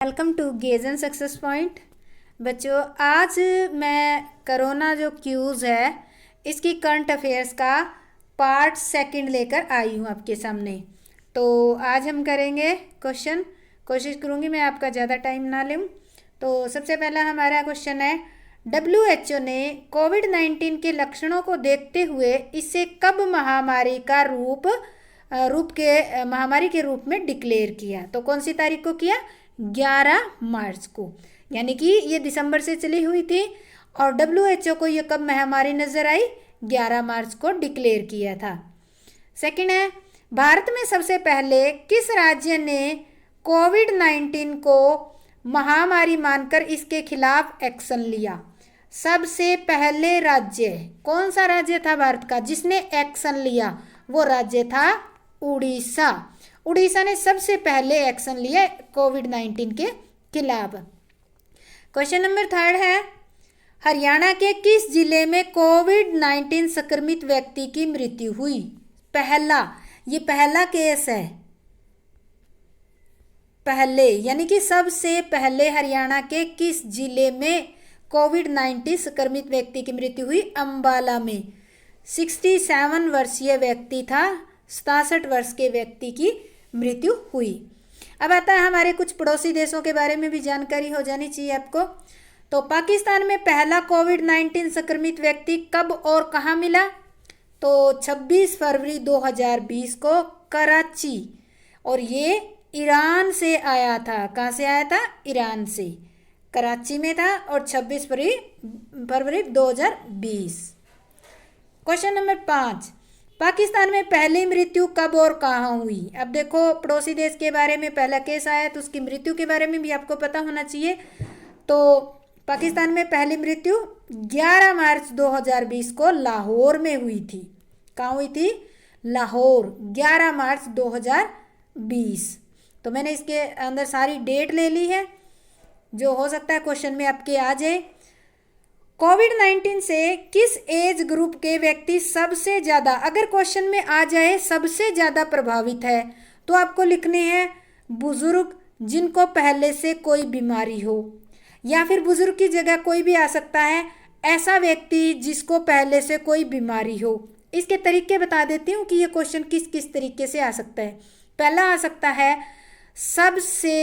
Welcome to गेजन success point. बच्चों, आज मैं कोरोना जो क्यूज़ है इसकी करंट अफेयर्स का पार्ट सेकंड लेकर आई हूँ आपके सामने। तो आज हम करेंगे क्वेश्चन। कोशिश करूँगी मैं आपका ज़्यादा टाइम ना लूँ। तो सबसे पहला हमारा क्वेश्चन है, WHO ने कोविड-19 के लक्षणों को देखते हुए इसे कब महामारी के रूप में डिक्लेयर किया? तो कौन सी तारीख को किया? 11 मार्च को। यानी कि ये दिसंबर से चली हुई थी और WHO को ये कब महामारी नजर आई? 11 मार्च को डिक्लेयर किया था। सेकंड है, भारत में सबसे पहले किस राज्य ने कोविड-19 को महामारी मानकर इसके खिलाफ एक्शन लिया? सबसे पहले राज्य कौन सा राज्य था भारत का जिसने एक्शन लिया? वो राज्य था उड़ीसा। उड़ीसा ने सबसे पहले एक्शन लिया कोविड-19 के खिलाफ। क्वेश्चन नंबर थर्ड है, हरियाणा के किस जिले में कोविड-19 संक्रमित व्यक्ति की मृत्यु हुई? ये पहला केस है। पहले यानी कि सबसे पहले हरियाणा के किस जिले में कोविड-19 संक्रमित व्यक्ति की मृत्यु हुई? अंबाला में। 67 वर्षीय व्यक्ति था, 67 वर्ष के व्यक्ति की मृत्यु हुई। अब आता है हमारे कुछ पड़ोसी देशों के बारे में भी जानकारी हो जानी चाहिए आपको। तो पाकिस्तान में पहला कोविड-19 संक्रमित व्यक्ति कब और कहाँ मिला? तो 26 फरवरी 2020 को कराची, और ये ईरान से आया था। कहाँ से आया था? ईरान से। कराची में था और 26 फरवरी 2020। क्वेश्चन नंबर 5, पाकिस्तान में पहली मृत्यु कब और कहाँ हुई? अब देखो, पड़ोसी देश के बारे में पहला केस आया तो उसकी मृत्यु के बारे में भी आपको पता होना चाहिए। तो पाकिस्तान में पहली मृत्यु 11 मार्च 2020 को लाहौर में हुई थी। कहाँ हुई थी? लाहौर, 11 मार्च 2020। तो मैंने इसके अंदर सारी डेट ले ली है, जो हो सकता है क्वेश्चन में आपके आ जाए। कोविड-19 से किस एज ग्रुप के व्यक्ति सबसे ज़्यादा, अगर क्वेश्चन में आ जाए सबसे ज़्यादा प्रभावित है, तो आपको लिखने हैं बुजुर्ग जिनको पहले से कोई बीमारी हो, या फिर बुजुर्ग की जगह कोई भी आ सकता है, ऐसा व्यक्ति जिसको पहले से कोई बीमारी हो। इसके तरीके बता देती हूँ कि ये क्वेश्चन किस किस तरीके से आ सकता है। पहला आ सकता है सबसे,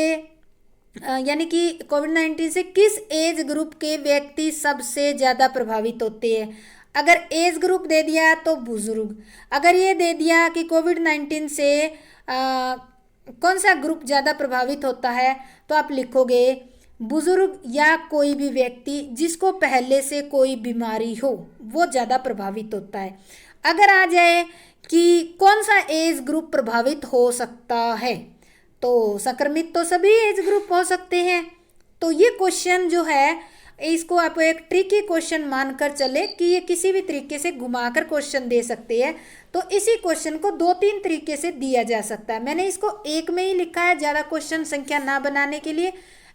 यानी कि कोविड-19 से किस एज ग्रुप के व्यक्ति सबसे ज़्यादा प्रभावित होते हैं। अगर एज ग्रुप दे दिया तो बुजुर्ग, अगर ये दे दिया कि कोविड-19 से कौन सा ग्रुप ज़्यादा प्रभावित होता है, तो आप लिखोगे बुजुर्ग या कोई भी व्यक्ति जिसको पहले से कोई बीमारी हो, वो ज़्यादा प्रभावित होता है। अगर आ जाए कि कौन सा एज ग्रुप प्रभावित हो सकता है, तो संक्रमित तो सभी एज ग्रुप हो सकते हैं। तो ये क्वेश्चन जो है, इसको आप एक ट्रिकी क्वेश्चन मानकर चले कि ये किसी भी तरीके से घुमाकर क्वेश्चन दे सकते हैं। तो इसी क्वेश्चन को 2-3 तरीके से दिया जा सकता है। मैंने इसको एक में ही लिखा है, ज़्यादा क्वेश्चन संख्या ना बनाने के लिए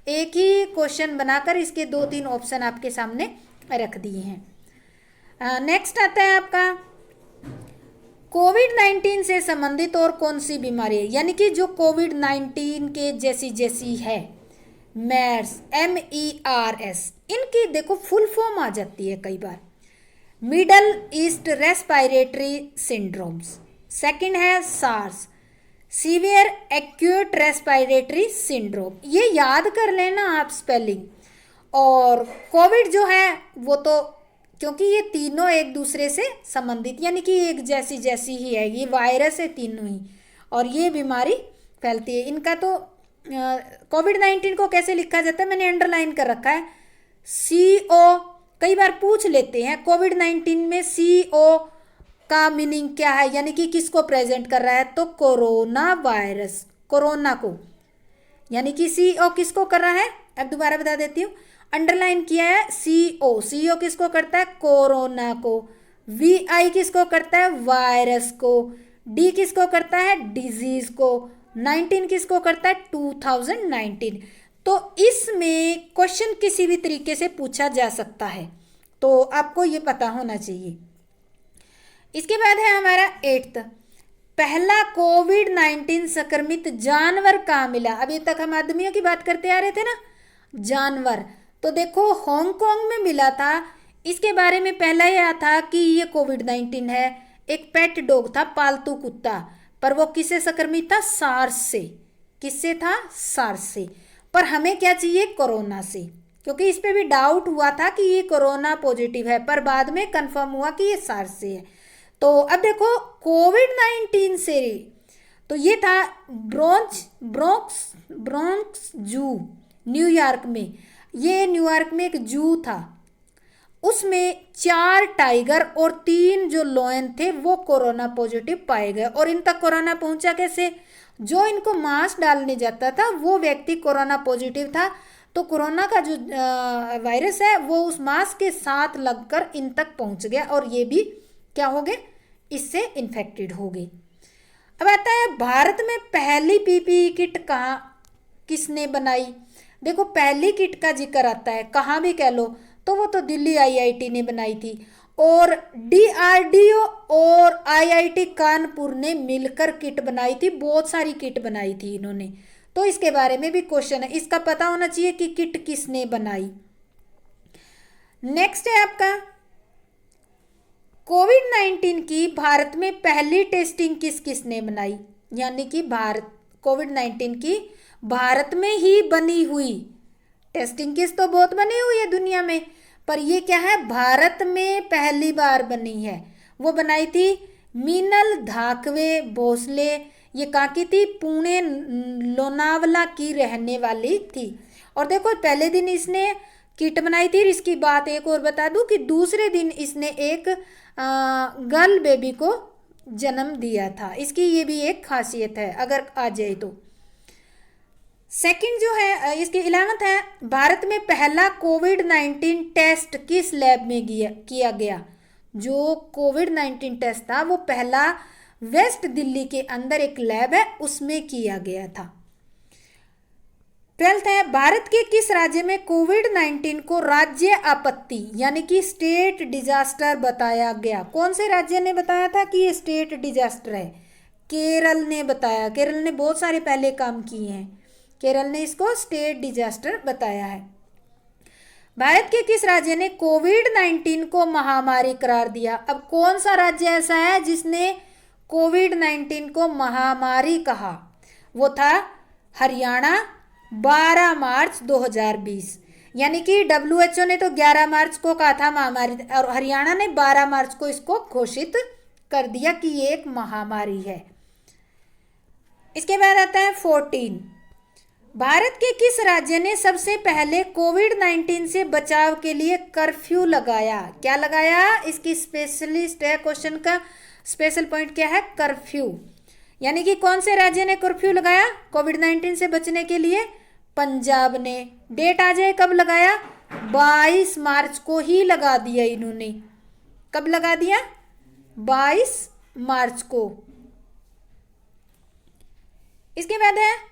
एक ही क्वेश्चन बनाकर इसके 2-3 ऑप्शन आपके सामने रख दिए हैं। नेक्स्ट आता है आपका, कोविड-19 से संबंधित और कौन सी बीमारी है, यानी कि जो कोविड-19 के जैसी है, MERS, MERS, इनकी देखो फुल फॉर्म आ जाती है कई बार, Middle East respiratory syndromes. Second है SARS, severe acute respiratory syndrome. ये याद कर लेना आप स्पेलिंग। और कोविड जो है वो तो, क्योंकि ये तीनों एक दूसरे से संबंधित, यानी कि एक जैसी ही है, ये वायरस है तीनों ही, और ये बीमारी फैलती है। इनका तो कोविड-19 को कैसे लिखा जाता है, मैंने अंडरलाइन कर रखा है, CO। कई बार पूछ लेते हैं कोविड-19 में CO का मीनिंग क्या है, यानी कि किसको प्रेजेंट कर रहा है, तो कोरोना वायरस, कोरोना को, यानी कि CO किसको कर रहा है। अब दोबारा बता देती हूँ, अंडरलाइन किया है CO किसको करता है? कोरोना को। VI किसको करता है? वायरस को। D किसको करता है? डिजीज को। 19 किसको करता है? 2019। तो इसमें क्वेश्चन किसी भी तरीके से पूछा जा सकता है, तो आपको ये पता होना चाहिए। इसके बाद है हमारा 8th, पहला कोविड-19 संक्रमित जानवर कहाँ मिला? अभी तक हम आदमियों की बात करते आ रहे थे ना, जानवर। तो देखो हांगकांग में मिला था। इसके बारे में पहला यह था कि ये कोविड-19 है। एक पेट डॉग था, पालतू कुत्ता, पर वो किससे संक्रमित था? सार्स से। किससे था? सार्स से। पर हमें क्या चाहिए? कोरोना से, क्योंकि इस पे भी डाउट हुआ था कि ये कोरोना पॉजिटिव है, पर बाद में कंफर्म हुआ कि ये सार्स से है। तो अब देखो कोविड-19 से, तो ये था ब्रोंक्स जू, न्यूयॉर्क में। ये न्यूयॉर्क में एक जू था, उसमें 4 टाइगर और 3 जो लॉयन थे वो कोरोना पॉजिटिव पाए गए। और इन तक कोरोना पहुंचा कैसे? जो इनको मास्क डालने जाता था वो व्यक्ति कोरोना पॉजिटिव था। तो कोरोना का जो वायरस है वो उस मास्क के साथ लगकर इन तक पहुंच गया और ये भी क्या हो गए? इससे इन्फेक्टेड हो गए। अब आता है भारत में पहली पीपीई किट कहाँ, किसने बनाई? देखो पहली किट का जिक्र आता है, कहाँ भी कह लो, तो वो तो दिल्ली आईआईटी ने बनाई थी। और डीआरडीओ और आईआईटी कानपुर ने मिलकर किट बनाई थी। बहुत सारी किट बनाई थी इन्होंने। तो इसके बारे में भी क्वेश्चन है, इसका पता होना चाहिए कि किट किसने बनाई। नेक्स्ट है आपका कोविड-19 की भारत में पहली टेस्टिंग किस किसने बनाई? यानी कि भारत कोविड-19 की भारत में ही बनी हुई टेस्टिंग किस, तो बहुत बनी हुई है दुनिया में, पर ये क्या है? भारत में पहली बार बनी है। वो बनाई थी मीनल धाकवे भोसले। ये कहाँ की थी? पुणे लोनावला की रहने वाली थी। और देखो पहले दिन इसने किट बनाई थी। इसकी बात एक और बता दूं कि दूसरे दिन इसने एक गर्ल बेबी को जन्म दिया था। इसकी ये भी एक खासियत है अगर आ जाए तो। सेकंड जो है इसकी 11th है, भारत में पहला कोविड-19 टेस्ट किस लैब में किया गया? जो कोविड-19 टेस्ट था वो पहला वेस्ट दिल्ली के अंदर एक लैब है उसमें किया गया था। 12th है, भारत के किस राज्य में कोविड-19 को राज्य आपत्ति यानी कि स्टेट डिजास्टर बताया गया? कौन से राज्य ने बताया था कि ये स्टेट डिजास्टर है? केरल ने बताया। केरल ने बहुत सारे पहले काम किए हैं, केरल ने इसको स्टेट डिजास्टर बताया है। भारत के किस राज्य ने कोविड-19 को महामारी करार दिया? अब कौन सा राज्य ऐसा है जिसने कोविड-19 को महामारी कहा? वो था हरियाणा, 12 मार्च 2020। यानी कि WHO ने तो 11 मार्च को कहा था महामारी, और हरियाणा ने 12 मार्च को इसको घोषित कर दिया कि ये एक महामारी है। इसके बाद आता है 14, भारत के किस राज्य ने सबसे पहले कोविड-19 से बचाव के लिए कर्फ्यू लगाया? क्या लगाया? इसकी स्पेशलिस्ट है क्वेश्चन का स्पेशल पॉइंट क्या है? कर्फ्यू। यानी कि कौन से राज्य ने कर्फ्यू लगाया कोविड-19 से बचने के लिए? पंजाब ने। डेट आ जाए कब लगाया? 22 मार्च को ही लगा दिया इन्होंने। कब लगा दिया? 22 मार्च को। इसके बाद है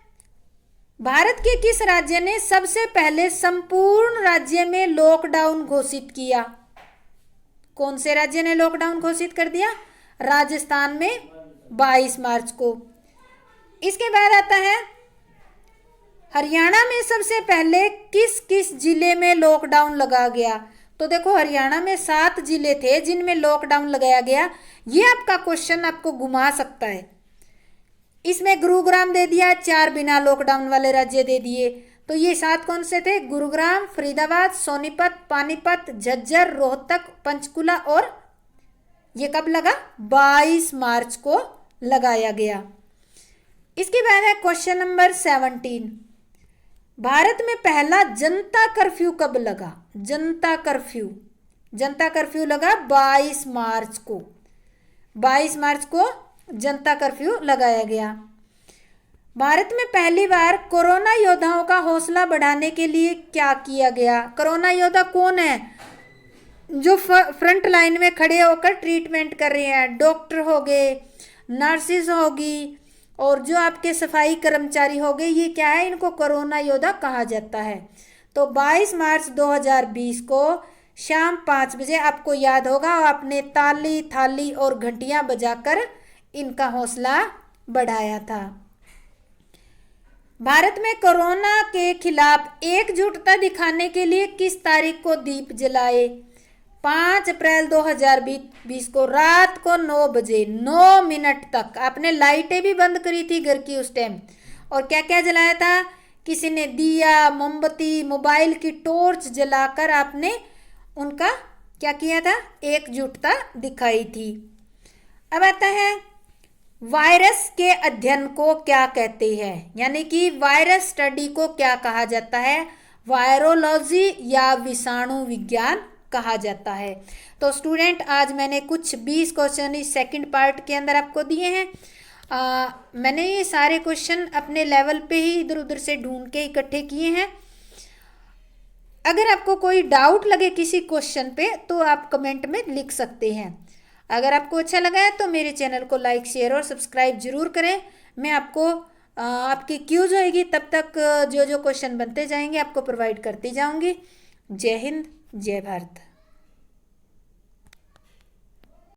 भारत के किस राज्य ने सबसे पहले संपूर्ण राज्य में लॉकडाउन घोषित किया? कौन से राज्य ने लॉकडाउन घोषित कर दिया? राजस्थान में 22 मार्च को। इसके बाद आता है हरियाणा में सबसे पहले किस किस जिले में लॉकडाउन लगा गया? तो देखो हरियाणा में 7 जिले थे जिनमें लॉकडाउन लगाया गया। ये आपका क्वेश्चन आपको घुमा सकता है। इसमें गुरुग्राम दे दिया, 4 बिना लॉकडाउन वाले राज्य दे दिए। तो ये 7 कौन से थे? गुरुग्राम, फरीदाबाद, सोनीपत, पानीपत, झज्जर, रोहतक, पंचकुला। और ये कब लगा? 22 मार्च को लगाया गया। इसके बाद है क्वेश्चन नंबर 17, भारत में पहला जनता कर्फ्यू कब लगा? जनता कर्फ्यू लगा 22 मार्च को। 22 मार्च को जनता कर्फ्यू लगाया गया। भारत में पहली बार कोरोना योद्धाओं का हौसला बढ़ाने के लिए क्या किया गया? कोरोना योद्धा कौन है? जो फ्रंट लाइन में खड़े होकर ट्रीटमेंट कर रहे हैं। डॉक्टर हो गए, नर्सिस होगी, और जो आपके सफाई कर्मचारी हो गए, ये क्या है? इनको कोरोना योद्धा कहा जाता है। तो 22 मार्च 2020 को शाम 5 बजे आपको याद होगा आपने ताली, थाली और घंटियां बजाकर इनका हौसला बढ़ाया था। भारत में कोरोना के खिलाफ एकजुटता दिखाने के लिए किस तारीख को दीप जलाए? 5 अप्रैल 2020 को रात को 9 बजे 9 मिनट तक आपने लाइटें भी बंद करी थी घर की उस टाइम, और क्या क्या जलाया था? किसी ने दिया, मोमबत्ती, मोबाइल की टॉर्च जलाकर आपने उनका क्या किया था? एकजुटता दिखाई थी। अब आता है वायरस के अध्ययन को क्या कहते हैं, यानी कि वायरस स्टडी को क्या कहा जाता है? वायरोलॉजी या विषाणु विज्ञान कहा जाता है। तो स्टूडेंट आज मैंने कुछ 20 क्वेश्चन इस सेकंड पार्ट के अंदर आपको दिए हैं। मैंने ये सारे क्वेश्चन अपने लेवल पे ही इधर उधर से ढूंढ के इकट्ठे किए हैं। अगर आपको कोई डाउट लगे किसी क्वेश्चन पे तो आप कमेंट में लिख सकते हैं। अगर आपको अच्छा लगा है तो मेरे चैनल को लाइक, शेयर और सब्सक्राइब जरूर करें। मैं आपको आपकी क्यूज होएगी तब तक जो जो क्वेश्चन बनते जाएंगे आपको प्रोवाइड करती जाऊंगी। जय हिंद, जय भारत।